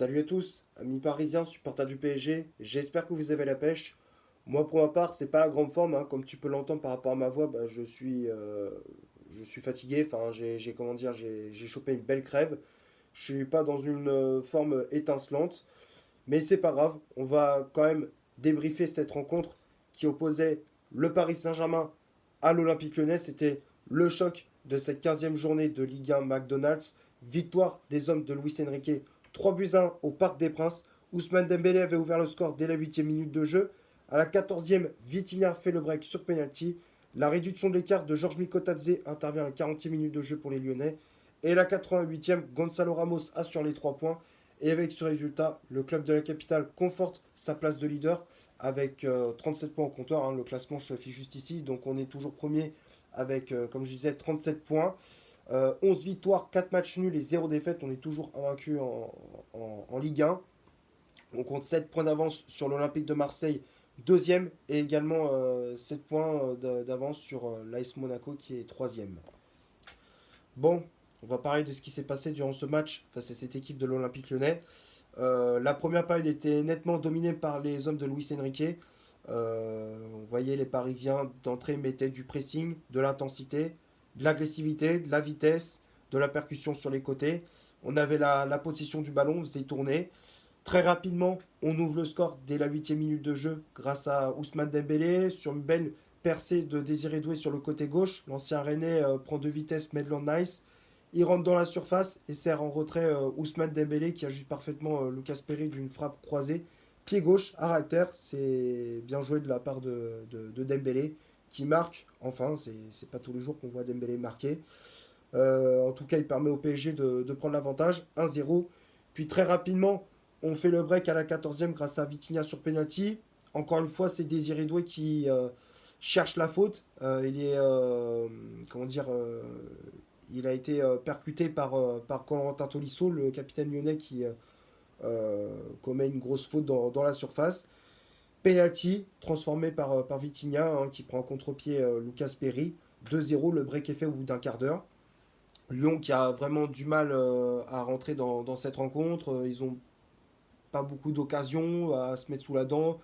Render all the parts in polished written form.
Salut à tous, amis parisiens, supporters du PSG, j'espère que vous avez la pêche. Moi pour ma part, c'est pas la grande forme, hein. Comme tu peux l'entendre par rapport à ma voix, je suis fatigué, enfin comment dire, j'ai chopé une belle crève. Je suis pas dans une forme étincelante, mais c'est pas grave, on va quand même débriefer cette rencontre qui opposait le Paris Saint-Germain à l'Olympique Lyonnais. C'était le choc de cette 15e journée de Ligue 1 McDonald's. Victoire des hommes de Luis Enrique, 3-1 au Parc des Princes. Ousmane Dembélé avait ouvert le score dès la 8e minute de jeu. À la 14e, Vitinha fait le break sur penalty. La réduction de l'écart de Georges Mikotadze intervient à la 40e minute de jeu pour les Lyonnais. Et à la 88e, Gonzalo Ramos assure les 3 points. Et avec ce résultat, le club de la capitale conforte sa place de leader avec 37 points au compteur, hein. Le classement se affiche juste ici. Donc on est toujours premier avec, comme je disais, 37 points. 11 victoires, 4 matchs nuls et 0 défaite. On est toujours invaincu en Ligue 1. On compte 7 points d'avance sur l'Olympique de Marseille, deuxième, et également 7 points d'avance sur l'AS Monaco qui est troisième. Bon, on va parler de ce qui s'est passé durant ce match face à cette équipe de l'Olympique Lyonnais. La première période était nettement dominée par les hommes de Luis Enrique. On voyait les Parisiens d'entrée mettaient du pressing, de l'intensité, de l'agressivité, de la vitesse, de la percussion sur les côtés. On avait la possession du ballon, on faisait tourner. Très rapidement, on ouvre le score dès la 8e minute de jeu grâce à Ousmane Dembélé sur une belle percée de Désiré Doué sur le côté gauche. L'ancien Rennais prend de vitesse Maitland Nice. Il rentre dans la surface et sert en retrait Ousmane Dembélé qui ajuste parfaitement Lucas Perry d'une frappe croisée. Pied gauche, à terre, c'est bien joué de la part de Dembélé qui marque. Enfin, c'est pas tous les jours qu'on voit Dembélé marquer. En tout cas, il permet au PSG de prendre l'avantage, 1-0. Puis très rapidement, on fait le break à la 14e grâce à Vitinha sur penalty. Encore une fois, c'est Désiré Doué qui cherche la faute. Il est, comment dire, il a été percuté par Corentin Tolisso, le capitaine lyonnais qui commet une grosse faute dans la surface. Penalty transformé par Vitinha, hein, qui prend en contre-pied Lucas Perry. 2-0, le break est fait au bout d'un quart d'heure. Lyon qui a vraiment du mal à rentrer dans cette rencontre. Ils ont pas beaucoup d'occasions à se mettre sous la dent.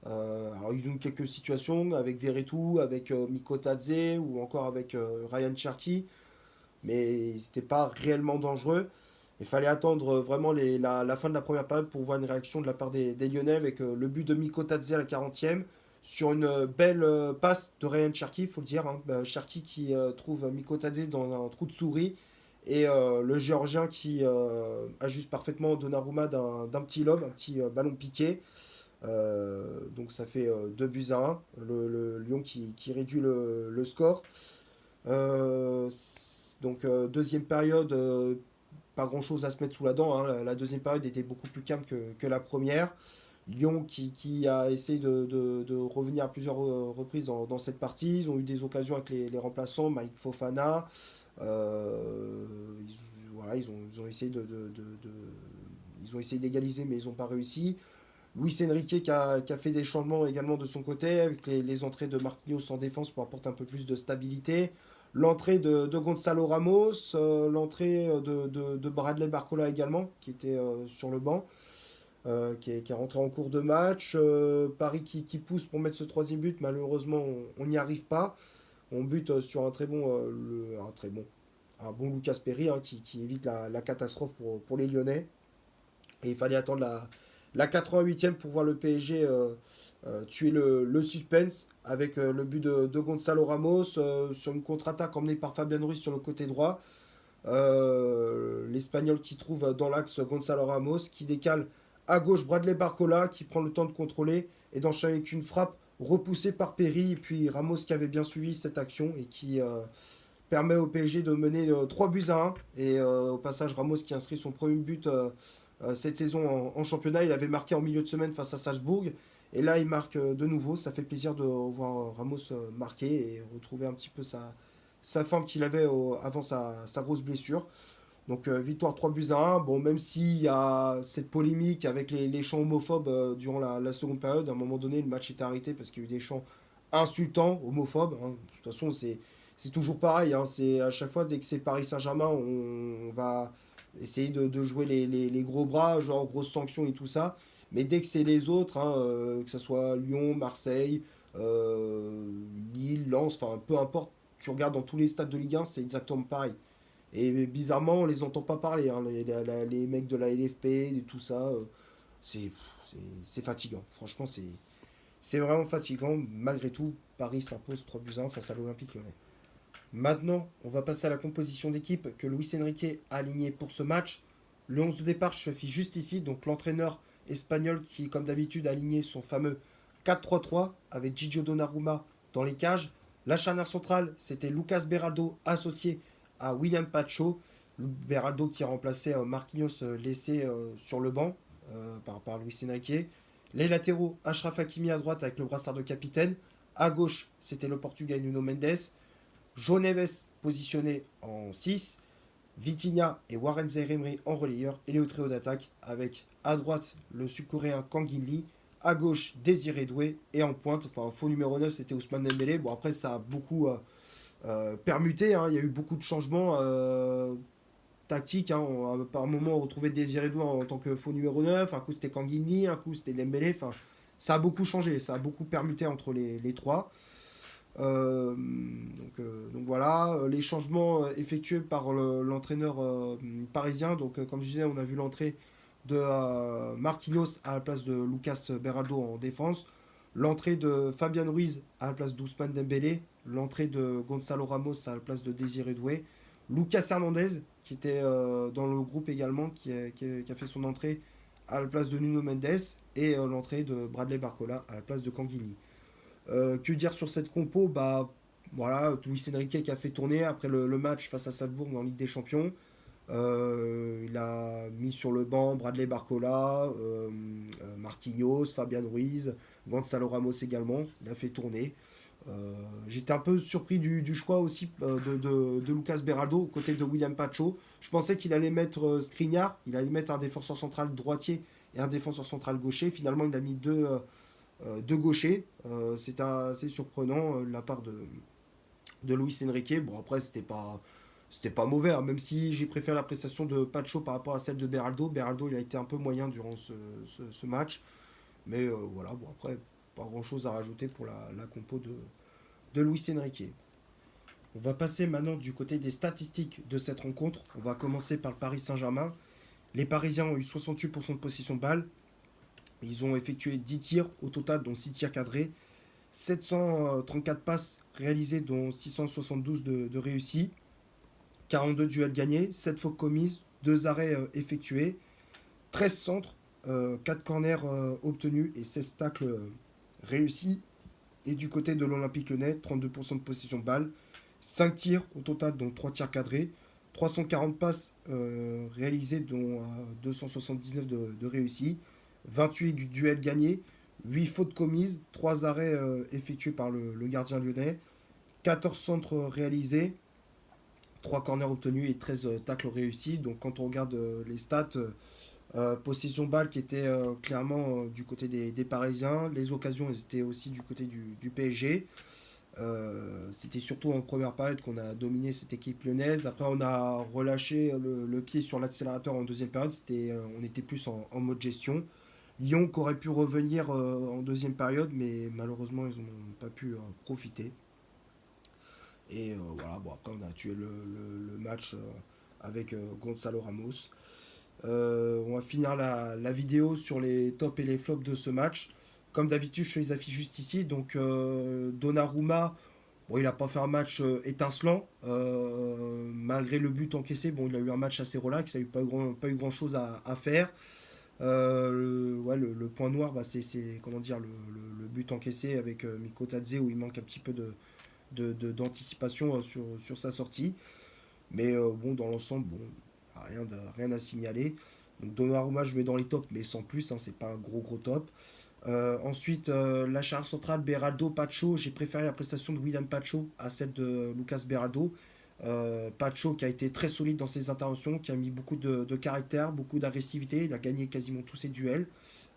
Alors ils ont eu quelques situations avec Veretout, avec Mikotadze ou encore avec Ryan Cherki, mais c'était pas réellement dangereux. Il fallait attendre vraiment la fin de la première période pour voir une réaction de la part des Lyonnais avec le but de Mikotadze à la 40e sur une belle passe de Ryan Cherki, il faut le dire, hein. Cherki qui trouve Mikotadze dans un trou de souris et le Géorgien qui ajuste parfaitement Donnarumma d'un petit lob, un petit ballon piqué. Donc ça fait 2-1. Le Lyon qui réduit le score. Deuxième période, pas grand chose à se mettre sous la dent, hein. La deuxième période était beaucoup plus calme que la première. Lyon qui a essayé de revenir à plusieurs reprises dans cette partie. Ils ont eu des occasions avec les remplaçants, Malik Fofana. Voilà, ils ont essayé ils ont essayé d'égaliser, mais ils n'ont pas réussi. Luis Enrique qui a fait des changements également de son côté, avec les entrées de Marquinhos en défense pour apporter un peu plus de stabilité. L'entrée de Gonzalo Ramos, l'entrée de Bradley Barcola également, qui était sur le banc, qui est rentré en cours de match. Paris qui pousse pour mettre ce troisième but, malheureusement on n'y arrive pas. On bute sur un très bon, un bon Lucas Perry, hein, qui évite la catastrophe pour les Lyonnais. Et il fallait attendre la 88e pour voir le PSG tuer le suspense avec le but de Gonzalo Ramos sur une contre-attaque emmenée par Fabian Ruiz sur le côté droit. L'Espagnol qui trouve dans l'axe Gonzalo Ramos, qui décale à gauche Bradley Barcola, qui prend le temps de contrôler et d'enchaîner avec une frappe repoussée par Perry. Et puis Ramos qui avait bien suivi cette action et qui permet au PSG de mener 3-1. Et au passage, Ramos qui inscrit son premier but cette saison en championnat. Il avait marqué en milieu de semaine face à Salzbourg. Et là, il marque de nouveau. Ça fait plaisir de voir Ramos marquer et retrouver un petit peu sa forme qu'il avait avant sa grosse blessure. Donc victoire 3-1. Bon, même s'il y a cette polémique avec les chants homophobes durant la seconde période, à un moment donné, le match est arrêté parce qu'il y a eu des chants insultants, homophobes, hein. De toute façon, c'est toujours pareil, hein. C'est à chaque fois, dès que c'est Paris Saint-Germain, on va essayer de jouer les gros bras, genre grosses sanctions et tout ça. Mais dès que c'est les autres, hein, que ce soit Lyon, Marseille, Lille, Lens, enfin peu importe, tu regardes dans tous les stades de Ligue 1, c'est exactement pareil. Et bizarrement, on les entend pas parler, hein, les mecs de la LFP, et tout ça. C'est c'est fatigant. Franchement, c'est vraiment fatigant. Malgré tout, Paris s'impose 3-1 face à l'Olympique Lyonnais. Maintenant, on va passer à la composition d'équipe que Luis Enrique a aligné pour ce match. Le 11 de départ se affiche juste ici. Donc l'entraîneur espagnol qui, comme d'habitude, a aligné son fameux 4-3-3 avec Gigio Donnarumma dans les cages. La charnière centrale, c'était Lucas Beraldo associé à William Pacho. Beraldo qui a remplacé Marquinhos laissé sur le banc par Luis Enrique. Les latéraux, Achraf Hakimi à droite avec le brassard de capitaine. À gauche, c'était le Portugais Nuno Mendes. João Neves positionné en 6, Vitinha et Warren Zaïre-Emery en relayeur et le trio d'attaque avec à droite le sud-coréen Kang In-lee, à gauche Désiré Doué et en pointe, enfin faux numéro 9 c'était Ousmane Dembélé. Bon après ça a beaucoup permuté, hein. Il y a eu beaucoup de changements tactiques. Hein. Par un moment on retrouvait Désiré Doué en tant que faux numéro 9, un coup c'était Kang In-lee, un coup c'était Dembélé, enfin ça a beaucoup changé, ça a beaucoup permuté entre les trois. Donc voilà, les changements effectués par l'entraîneur parisien. Donc comme je disais, on a vu l'entrée de Marquinhos à la place de Lucas Beraldo en défense, l'entrée de Fabian Ruiz à la place d'Ousmane Dembélé, l'entrée de Gonzalo Ramos à la place de Désiré Doué, Lucas Hernandez qui était dans le groupe également, qui a fait son entrée à la place de Nuno Mendes, et l'entrée de Bradley Barcola à la place de Canguilhi. Que dire sur cette compo? Bah voilà, Luis Enrique qui a fait tourner après le match face à Salzbourg en Ligue des Champions. Il a mis sur le banc Bradley Barcola, Marquinhos, Fabian Ruiz, Gonzalo Ramos également. Il a fait tourner. J'étais un peu surpris du choix aussi de Lucas Beraldo aux côtés de William Pacho. Je pensais qu'il allait mettre Skriniar, il allait mettre un défenseur central droitier et un défenseur central gaucher. Finalement, il a mis deux gauchers. C'était assez surprenant de la part de Luis Enrique. Bon, après, c'était pas mauvais, hein, même si j'ai préféré la prestation de Pacho par rapport à celle de Beraldo. Beraldo, il a été un peu moyen durant ce match. Mais voilà, bon, après, pas grand chose à rajouter pour la compo de Luis Enrique. On va passer maintenant du côté des statistiques de cette rencontre. On va commencer par le Paris Saint-Germain. Les Parisiens ont eu 68% de possession de balle. Ils ont effectué 10 tirs au total, dont 6 tirs cadrés. 734 passes réalisées, dont 672 de réussis. 42 duels gagnés, 7 fautes commises, 2 arrêts effectués. 13 centres, 4 corners obtenus et 16 tacles réussis. Et du côté de l'Olympique Lyonnais, 32% de possession de balle, 5 tirs au total, dont 3 tirs cadrés, 340 passes réalisées, dont 279 de réussis, 28 duels gagnés, 8 fautes commises, 3 arrêts effectués par le gardien lyonnais, 14 centres réalisés, 3 corners obtenus et 13 tacles réussis. Donc quand on regarde les stats, possession balle qui était clairement du côté des Parisiens. Les occasions elles étaient aussi du côté du PSG. C'était surtout en première période qu'on a dominé cette équipe lyonnaise. Après, on a relâché le pied sur l'accélérateur en deuxième période. On était plus en mode gestion. Lyon qui aurait pu revenir en deuxième période, mais malheureusement, ils n'ont pas pu profiter. Et voilà, bon, après, on a tué le match avec Gonzalo Ramos. On va finir la vidéo sur les tops et les flops de ce match. Comme d'habitude, je fais les affiches juste ici. Donc, Donnarumma, bon, il n'a pas fait un match étincelant. Malgré le but encaissé, bon, il a eu un match assez relax. Il n'a pas eu grand chose à faire. Ouais, le point noir, bah, c'est comment dire, le but encaissé avec Miko Tadze où il manque un petit peu d'anticipation sur sa sortie. Mais bon, dans l'ensemble, bon, rien à signaler. Donc Donnarumma, je mets dans les tops, mais sans plus, hein, c'est pas un gros top. Ensuite, la charge centrale, Beraldo, Pacho. J'ai préféré la prestation de William Pacho à celle de Lucas Beraldo. Pacho qui a été très solide dans ses interventions, qui a mis beaucoup de caractère, beaucoup d'agressivité. Il a gagné quasiment tous ses duels.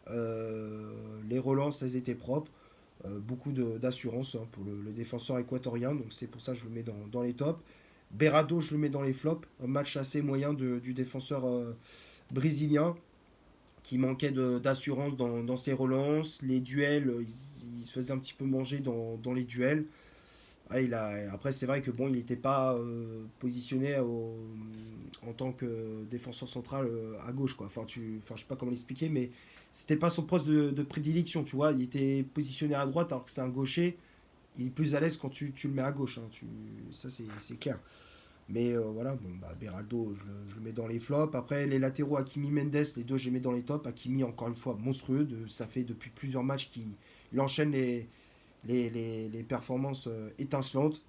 Les relances, elles étaient propres. Beaucoup d'assurance hein, pour le défenseur équatorien. Donc c'est pour ça que je le mets dans les tops. Berardo, je le mets dans les flops. Un match assez moyen du défenseur brésilien qui manquait d'assurance dans ses relances. Les duels, il se faisait un petit peu manger dans les duels. Ah, après, c'est vrai que bon, il n'était pas positionné en tant que défenseur central à gauche, quoi. Enfin, je sais pas comment l'expliquer, mais c'était pas son poste de prédilection, tu vois. Il était positionné à droite alors que c'est un gaucher. Il est plus à l'aise quand tu le mets à gauche, hein. Ça, c'est clair. Mais voilà, bon, bah, Beraldo, je le mets dans les flops. Après, les latéraux, Hakimi, Mendes, les deux, je les mets dans les tops. Hakimi, encore une fois, monstrueux. Ça fait depuis plusieurs matchs qu'il enchaîne les performances étincelantes.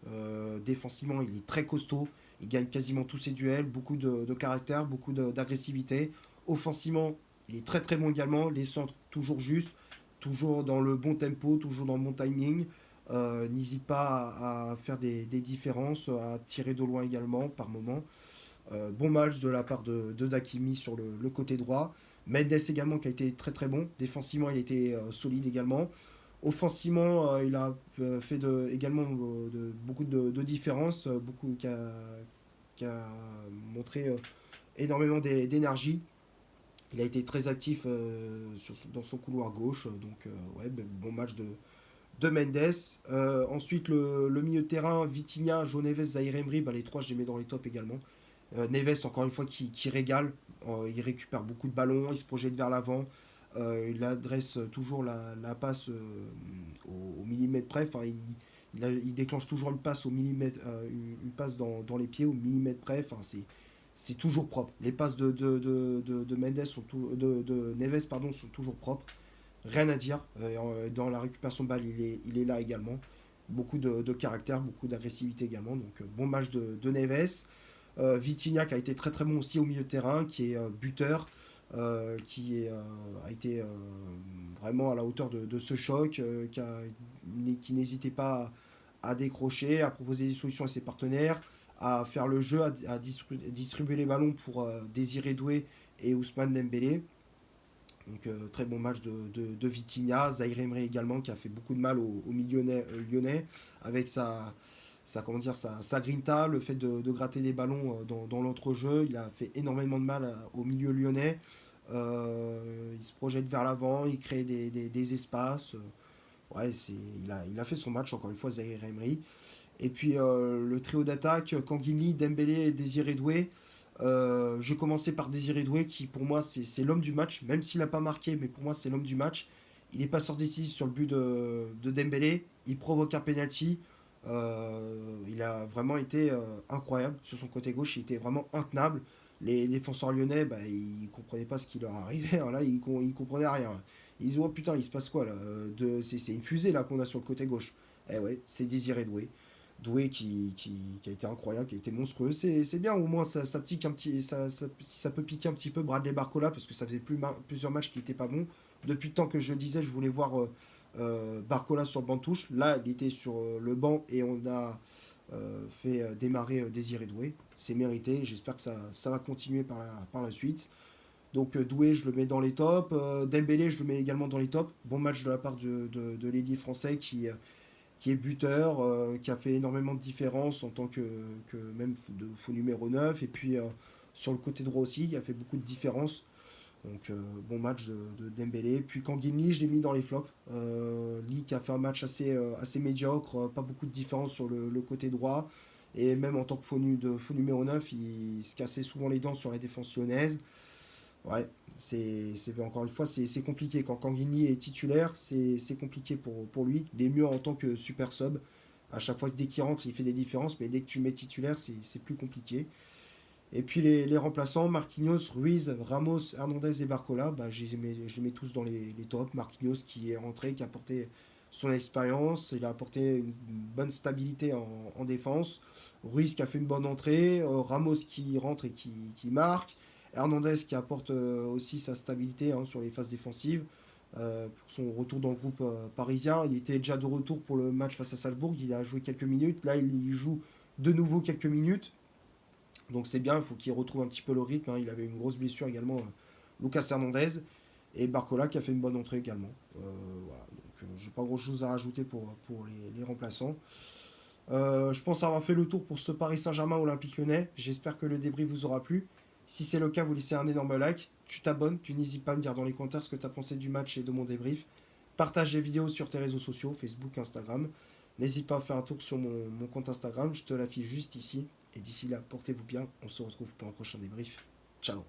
Défensivement, il est très costaud. Il gagne quasiment tous ses duels. Beaucoup de caractère, beaucoup d'agressivité. Offensivement, il est très très bon également. Les centres, toujours justes. Toujours dans le bon tempo, toujours dans le bon timing. N'hésite pas à faire des différences, à tirer de loin également par moment. Bon match de la part de Dakimi sur le côté droit. Mendes également qui a été très très bon. Défensivement, il était solide également. Offensivement, il a fait également beaucoup de différences, qui a montré énormément d'énergie. Il a été très actif dans son couloir gauche, donc ouais, bon match de Mendes. Ensuite, le milieu de terrain, Vitinha, João Neves, Zaire Emery, bah, les trois, je les mets dans les tops également. Neves, encore une fois, qui régale. Il récupère beaucoup de ballons, il se projette vers l'avant. Il adresse toujours la passe au millimètre près. Enfin, il déclenche toujours une passe au millimètre, une passe dans les pieds au millimètre près. Enfin, c'est toujours propre. Les passes de Mendes de Neves pardon, sont toujours propres. Rien à dire. Dans la récupération de balle, il est là également. Beaucoup de caractère, beaucoup d'agressivité également. Donc, bon match de Neves. Vitinha qui a été très très bon aussi au milieu de terrain, qui est buteur, a été vraiment à la hauteur de ce choc, qui n'hésitait pas à décrocher, à proposer des solutions à ses partenaires, à faire le jeu, à distribuer les ballons pour Désiré Doué et Ousmane Dembélé. Donc très bon match de Vitinha. Zaire Emery également qui a fait beaucoup de mal au milieu lyonnais avec comment dire, sa grinta, le fait de gratter des ballons dans l'entrejeu. Il a fait énormément de mal au milieu lyonnais. Il se projette vers l'avant, il crée des espaces. Ouais, il a fait son match encore une fois, Zaire Emery. Et puis le trio d'attaque, Kanguini, Dembélé et Désiré Doué. Je vais commencer par Désiré Doué qui pour moi c'est l'homme du match, même s'il n'a pas marqué, mais pour moi c'est l'homme du match. Il est passeur décisif sur le but de Dembélé, il provoque un penalty. Il a vraiment été incroyable sur son côté gauche, il était vraiment intenable. Les défenseurs lyonnais, bah, ils comprenaient pas ce qui leur arrivait, hein. Là ils comprenaient rien. Ils disent oh putain il se passe quoi là, c'est une fusée là qu'on a sur le côté gauche. Eh ouais, c'est Désiré Doué. Doué qui a été incroyable, qui a été monstrueux. C'est bien, au moins ça pique un petit, si ça peut piquer un petit peu Bradley Barcola, parce que ça faisait plusieurs matchs qui n'étaient pas bons. Depuis le temps que je disais, je voulais voir Barcola sur le banc de touche. Là, il était sur le banc et on a fait démarrer Désiré Doué. C'est mérité, j'espère que ça va continuer par la suite. Donc Doué, je le mets dans les tops. Dembélé, je le mets également dans les tops. Bon match de la part de l'ailier français qui est buteur, qui a fait énormément de différence en tant que même de faux numéro 9. Et puis sur le côté droit aussi, il a fait beaucoup de différence. Donc bon match de Dembélé. Puis Kanguin je l'ai mis dans les flops. Lee qui a fait un match assez médiocre, pas beaucoup de différence sur le côté droit. Et même en tant que faux numéro 9, il se cassait souvent les dents sur la défense lyonnaise. Ouais, encore une fois, c'est compliqué. Quand Kanguini est titulaire, c'est compliqué pour lui. Il est mieux en tant que super sub. À chaque fois, dès qu'il rentre, il fait des différences, mais dès que tu mets titulaire, c'est plus compliqué. Et puis les remplaçants, Marquinhos, Ruiz, Ramos, Hernandez et Barcola, bah, je les mets tous dans les tops. Marquinhos qui est rentré, qui a apporté son expérience, il a apporté une bonne stabilité en défense. Ruiz qui a fait une bonne entrée, Ramos qui rentre et qui marque. Hernandez qui apporte aussi sa stabilité, hein, sur les phases défensives. Pour son retour dans le groupe parisien. Il était déjà de retour pour le match face à Salzbourg, il a joué quelques minutes. Là, il joue de nouveau quelques minutes. Donc c'est bien, il faut qu'il retrouve un petit peu le rythme, hein. Il avait une grosse blessure également, Lucas Hernandez. Et Barcola qui a fait une bonne entrée également. Voilà, donc j'ai pas grand chose à rajouter pour les remplaçants. Je pense avoir fait le tour pour ce Paris Saint-Germain Olympique Lyonnais. J'espère que le débrief vous aura plu. Si c'est le cas, vous laissez un énorme like. Tu t'abonnes, tu n'hésites pas à me dire dans les commentaires ce que tu as pensé du match et de mon débrief. Partage les vidéos sur tes réseaux sociaux, Facebook, Instagram. N'hésite pas à faire un tour sur mon compte Instagram, je te l'affiche juste ici. Et d'ici là, portez-vous bien, on se retrouve pour un prochain débrief. Ciao.